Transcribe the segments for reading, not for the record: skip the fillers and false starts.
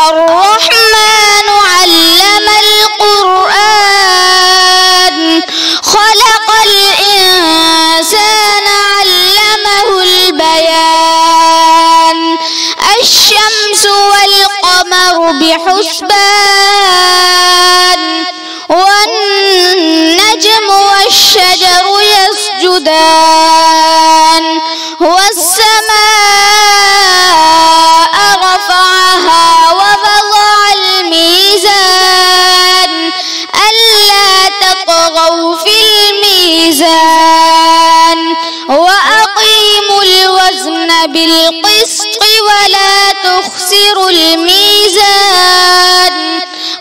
الرحمن علم القرآن خلق الإنسان علمه البيان الشمس والقمر بحسبان والنجم والشجر يسجدان والسماء رفعها ووضع الميزان ألا تطغوا في الميزان وأقيموا الوزن بالقسط ولا تخسروا الميزان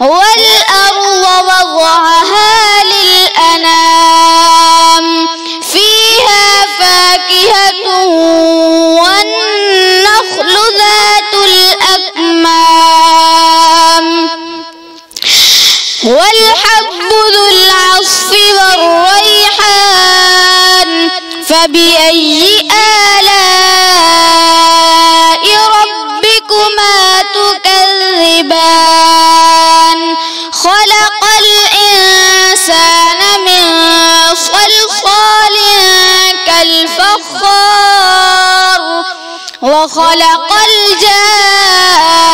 والأرض وضعها للأنام فيها فاكهة والنخل ذات الأكمام والحب ذو العصف والريحان فبأي آلاء ربكما تكذبان خلق الإنسان من صلصال كالفخار وخلق الجان